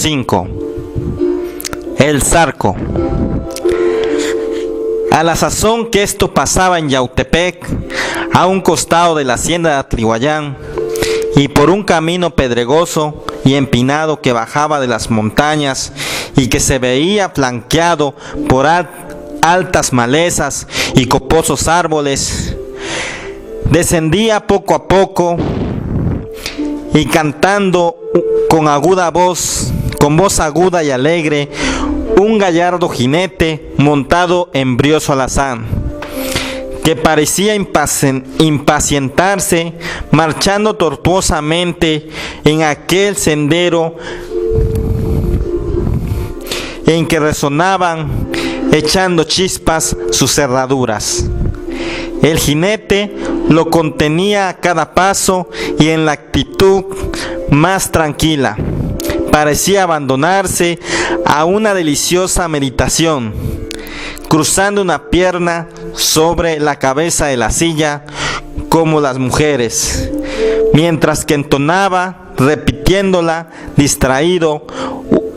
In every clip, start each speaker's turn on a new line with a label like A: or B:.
A: 5. El Zarco. A la sazón que esto pasaba en Yautepec, a un costado de la hacienda de Atlihuayán, y por un camino pedregoso y empinado que bajaba de las montañas y que se veía flanqueado por altas malezas y coposos árboles, descendía poco a poco y cantando con voz aguda y alegre, un gallardo jinete montado en brioso alazán, que parecía impacientarse, marchando tortuosamente en aquel sendero en que resonaban, echando chispas sus cerraduras. El jinete lo contenía a cada paso y en la actitud más tranquila parecía abandonarse a una deliciosa meditación, cruzando una pierna sobre la cabeza de la silla como las mujeres, mientras que entonaba, repitiéndola distraído,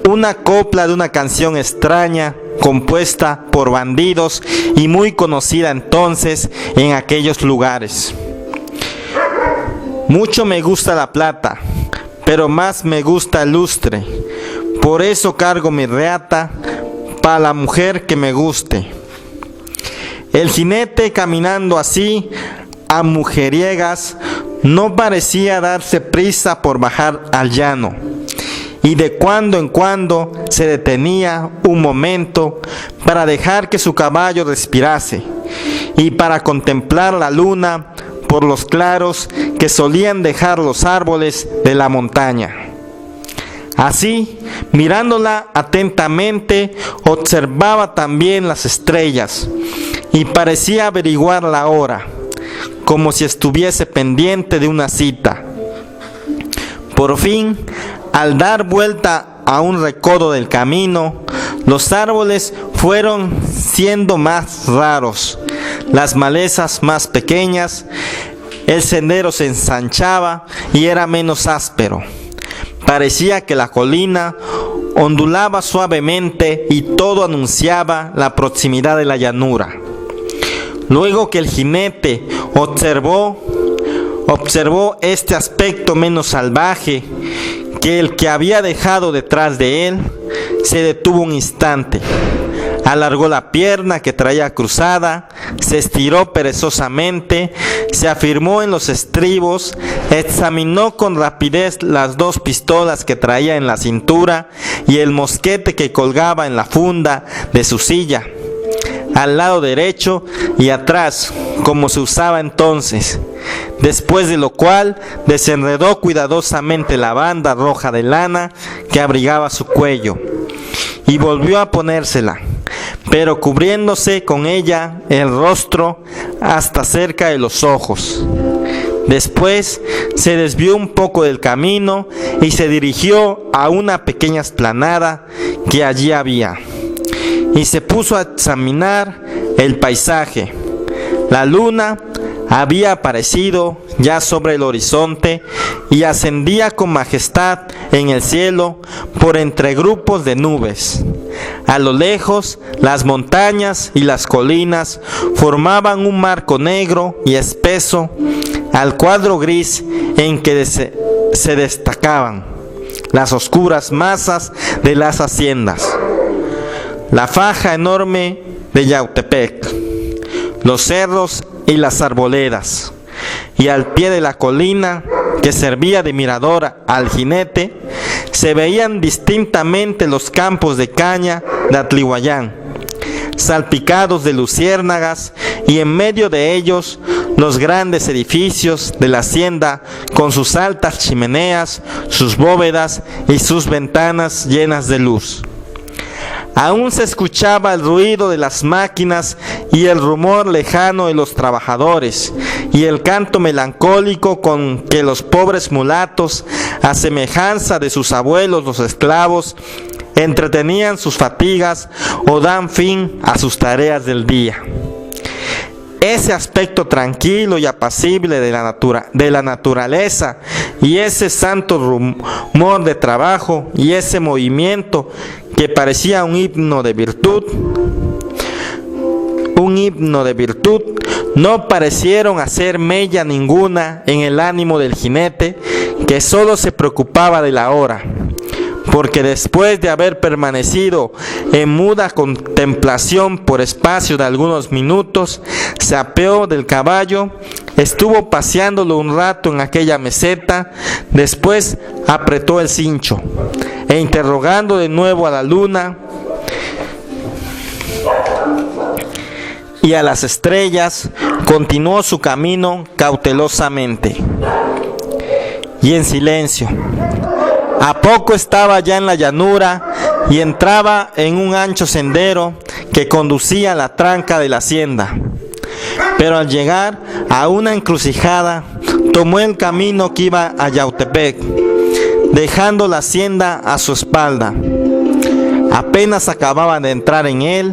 A: una copla de una canción extraña compuesta por bandidos y muy conocida entonces en aquellos lugares. Mucho me gusta la plata, pero más me gusta el lustre, por eso cargo mi reata para la mujer que me guste. El jinete, caminando así a mujeriegas, no parecía darse prisa por bajar al llano, y de cuando en cuando se detenía un momento para dejar que su caballo respirase y para contemplar la luna por los claros que solían dejar los árboles de la montaña. Así, mirándola atentamente, observaba también las estrellas y parecía averiguar la hora, como si estuviese pendiente de una cita. Por fin, al dar vuelta a un recodo del camino, los árboles fueron siendo más raros, las malezas más pequeñas, el sendero se ensanchaba y era menos áspero. Parecía que la colina ondulaba suavemente y todo anunciaba la proximidad de la llanura. Luego que el jinete observó este aspecto menos salvaje que el que había dejado detrás de él, se detuvo un instante, alargó la pierna que traía cruzada, se estiró perezosamente, se afirmó en los estribos, examinó con rapidez las dos pistolas que traía en la cintura y el mosquete que colgaba en la funda de su silla, al lado derecho y atrás, como se usaba entonces. Después de lo cual desenredó cuidadosamente la banda roja de lana que abrigaba su cuello y volvió a ponérsela, pero cubriéndose con ella el rostro hasta cerca de los ojos. Después se desvió un poco del camino y se dirigió a una pequeña explanada que allí había y se puso a examinar el paisaje. La luna había aparecido ya sobre el horizonte y ascendía con majestad en el cielo por entre grupos de nubes. A lo lejos, las montañas y las colinas formaban un marco negro y espeso al cuadro gris en que se destacaban las oscuras masas de las haciendas, la faja enorme de Yautepec, los cerros y las arboledas, y al pie de la colina que servía de mirador al jinete se veían distintamente los campos de caña de Atlihuayán, salpicados de luciérnagas, y en medio de ellos los grandes edificios de la hacienda con sus altas chimeneas, sus bóvedas y sus ventanas llenas de luz. Aún se escuchaba el ruido de las máquinas y el rumor lejano de los trabajadores y el canto melancólico con que los pobres mulatos, a semejanza de sus abuelos los esclavos, entretenían sus fatigas o dan fin a sus tareas del día. ese aspecto tranquilo y apacible de la naturaleza, y ese santo rumor de trabajo, y ese movimiento que parecía un himno de virtud, no parecieron hacer mella ninguna en el ánimo del jinete, que solo se preocupaba de la hora, porque después de haber permanecido en muda contemplación por espacio de algunos minutos, se apeó del caballo, estuvo paseándolo un rato en aquella meseta, después apretó el cincho, e interrogando de nuevo a la luna y a las estrellas, continuó su camino cautelosamente y en silencio. A poco estaba ya en la llanura y entraba en un ancho sendero que conducía a la tranca de la hacienda. Pero al llegar a una encrucijada, tomó el camino que iba a Yautepec, dejando la hacienda a su espalda. Apenas acababa de entrar en él,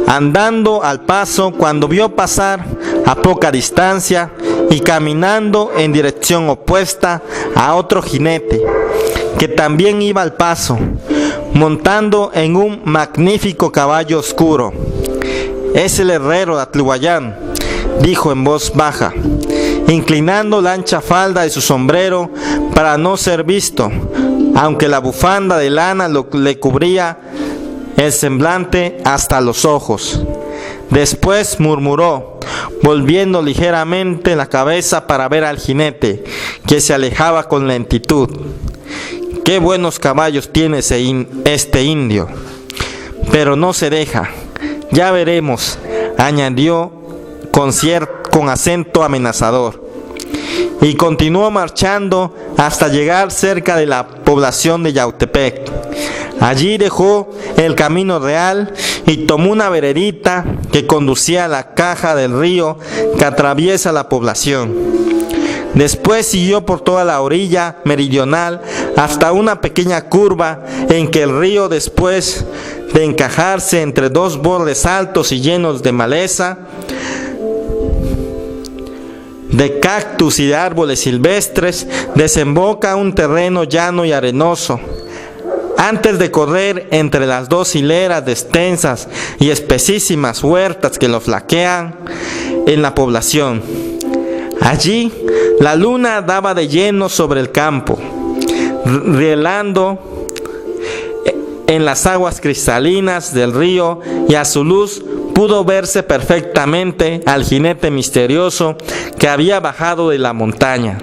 A: andando al paso, cuando vio pasar a poca distancia y caminando en dirección opuesta a otro jinete, que también iba al paso, montando en un magnífico caballo oscuro. «Es el herrero de Atlihuayán», dijo en voz baja, inclinando la ancha falda de su sombrero para no ser visto, aunque la bufanda de lana le cubría el semblante hasta los ojos. Después murmuró, volviendo ligeramente la cabeza para ver al jinete, que se alejaba con lentitud: «Qué buenos caballos tiene este indio, pero no se deja. Ya veremos», añadió con acento amenazador. Y continuó marchando hasta llegar cerca de la población de Yautepec. Allí dejó el camino real y tomó una veredita que conducía a la caja del río que atraviesa la población. Después siguió por toda la orilla meridional hasta una pequeña curva en que el río, después de encajarse entre dos bordes altos y llenos de maleza, de cactus y de árboles silvestres, desemboca a un terreno llano y arenoso, antes de correr entre las dos hileras de extensas y espesísimas huertas que lo flanquean en la población. Allí la luna daba de lleno sobre el campo, rielando en las aguas cristalinas del río, y a su luz pudo verse perfectamente al jinete misterioso que había bajado de la montaña.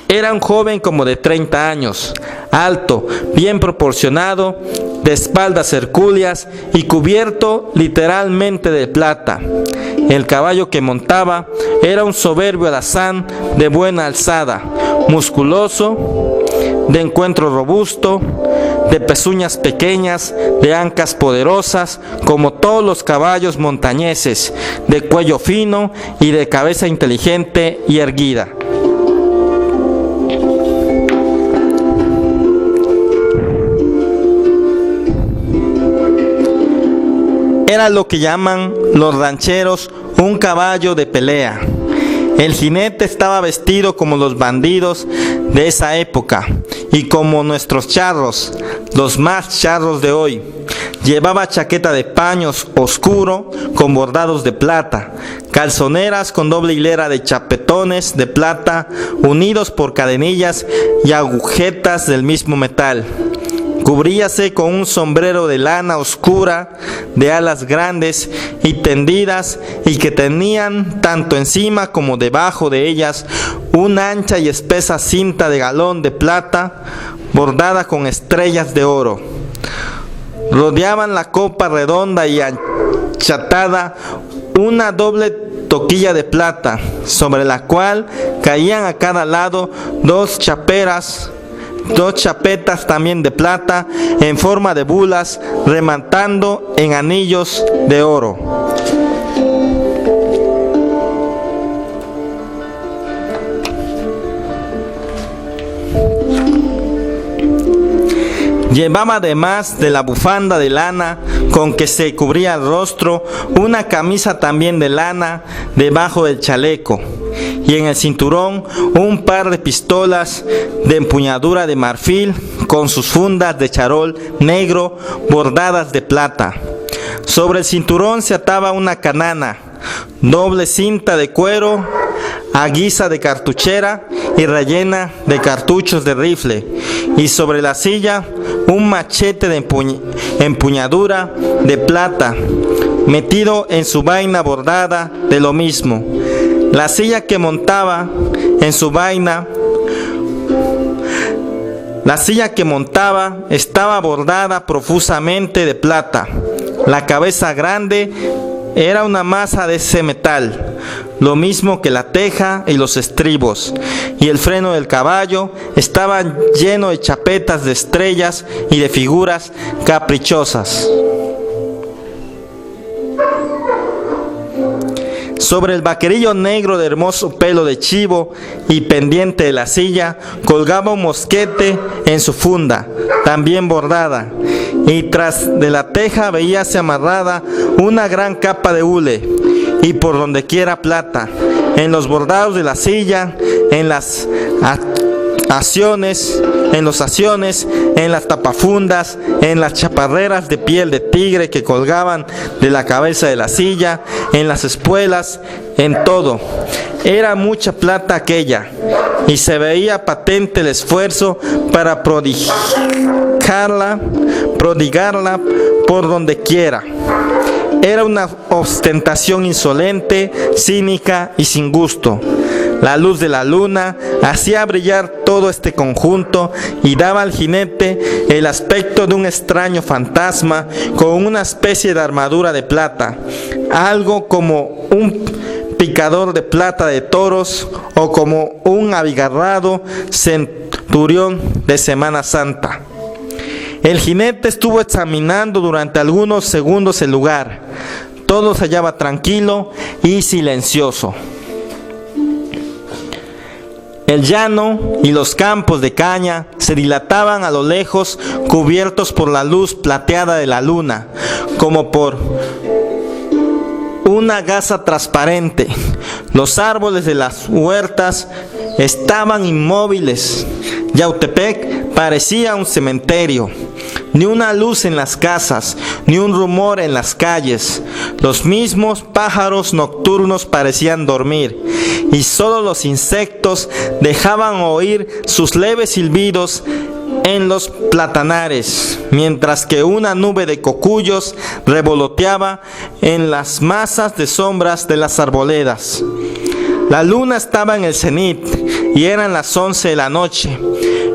A: Era un joven como de 30 años, alto, bien proporcionado, de espaldas hercúleas y cubierto literalmente de plata. El caballo que montaba era un soberbio alazán de buena alzada, musculoso, de encuentro robusto, de pezuñas pequeñas, de ancas poderosas, como todos los caballos montañeses, de cuello fino y de cabeza inteligente y erguida. Era lo que llaman los rancheros un caballo de pelea. El jinete estaba vestido como los bandidos de esa época y como nuestros charros, los más charros de hoy. Llevaba chaqueta de paño oscuro con bordados de plata, calzoneras con doble hilera de chapetones de plata unidos por cadenillas y agujetas del mismo metal. Cubríase con un sombrero de lana oscura, de alas grandes y tendidas, y que tenían tanto encima como debajo de ellas una ancha y espesa cinta de galón de plata bordada con estrellas de oro. Rodeaban la copa redonda y achatada una doble toquilla de plata, sobre la cual caían a cada lado dos chapetas también de plata en forma de bulas, rematando en anillos de oro. Llevaba además de la bufanda de lana con que se cubría el rostro, una camisa también de lana debajo del chaleco, y en el cinturón un par de pistolas de empuñadura de marfil con sus fundas de charol negro bordadas de plata. Sobre el cinturón se ataba una canana, doble cinta de cuero a guisa de cartuchera y rellena de cartuchos de rifle, y sobre la silla un machete de empuñadura de plata metido en su vaina bordada de lo mismo. La silla que montaba en su vaina, la silla que montaba estaba bordada profusamente de plata. La cabeza grande era una masa de ese metal, lo mismo que la teja y los estribos, y el freno del caballo estaba lleno de chapetas de estrellas y de figuras caprichosas. Sobre el vaquerillo negro de hermoso pelo de chivo y pendiente de la silla colgaba un mosquete en su funda, también bordada, y tras de la teja veíase amarrada una gran capa de hule, y por donde quiera plata, en los bordados de la silla, en las aciones, en las tapafundas, en las chaparreras de piel de tigre que colgaban de la cabeza de la silla, en las espuelas, en todo. Era mucha plata aquella, y se veía patente el esfuerzo para prodigarla por donde quiera. Era una ostentación insolente, cínica y sin gusto. La luz de la luna hacía brillar todo este conjunto y daba al jinete el aspecto de un extraño fantasma con una especie de armadura de plata, algo como un picador de plata de toros o como un abigarrado centurión de Semana Santa. El jinete estuvo examinando durante algunos segundos el lugar. Todo se hallaba tranquilo y silencioso. El llano y los campos de caña se dilataban a lo lejos, cubiertos por la luz plateada de la luna, como por una gasa transparente. Los árboles de las huertas estaban inmóviles. Yautepec parecía un cementerio. Ni una luz en las casas, ni un rumor en las calles. Los mismos pájaros nocturnos parecían dormir, y solo los insectos dejaban oír sus leves silbidos en los platanares, mientras que una nube de cocuyos revoloteaba en las masas de sombras de las arboledas. La luna estaba en el cenit y eran las 11 de la noche.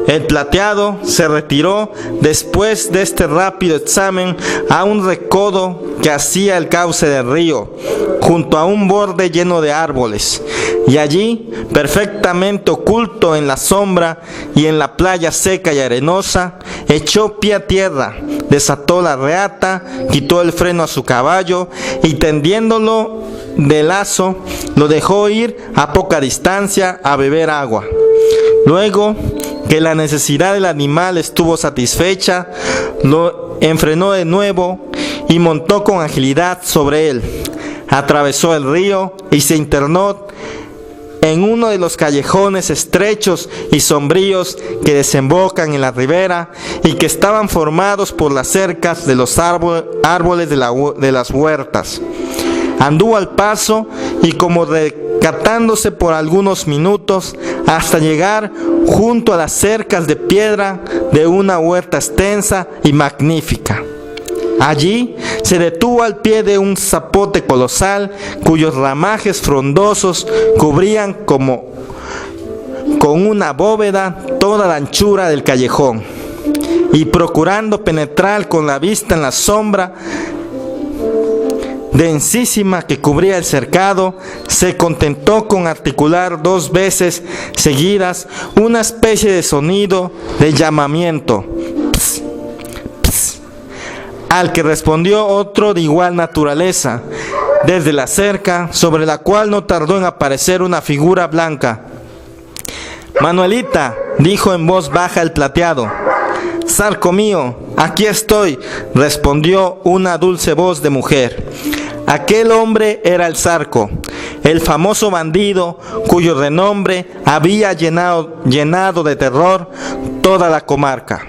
A: El plateado se retiró después de este rápido examen a un recodo que hacía el cauce del río, junto a un borde lleno de árboles, y allí, perfectamente oculto en la sombra y en la playa seca y arenosa, echó pie a tierra, desató la reata, quitó el freno a su caballo y tendiéndolo de lazo, lo dejó ir a poca distancia a beber agua. Luego que la necesidad del animal estuvo satisfecha, lo enfrenó de nuevo y montó con agilidad sobre él. Atravesó el río y se internó en uno de los callejones estrechos y sombríos que desembocan en la ribera y que estaban formados por las cercas de los árboles de las huertas. Anduvo al paso y como recatándose por algunos minutos hasta llegar junto a las cercas de piedra de una huerta extensa y magnífica. Allí se detuvo al pie de un zapote colosal cuyos ramajes frondosos cubrían como con una bóveda toda la anchura del callejón, y procurando penetrar con la vista en la sombra densísima que cubría el cercado, se contentó con articular 2 veces seguidas una especie de sonido de llamamiento, pss, pss, al que respondió otro de igual naturaleza, desde la cerca, sobre la cual no tardó en aparecer una figura blanca. «Manuelita», dijo en voz baja el plateado, Zarco mío, aquí estoy, respondió una dulce voz de mujer. Aquel hombre era el Zarco, el famoso bandido cuyo renombre había llenado de terror toda la comarca.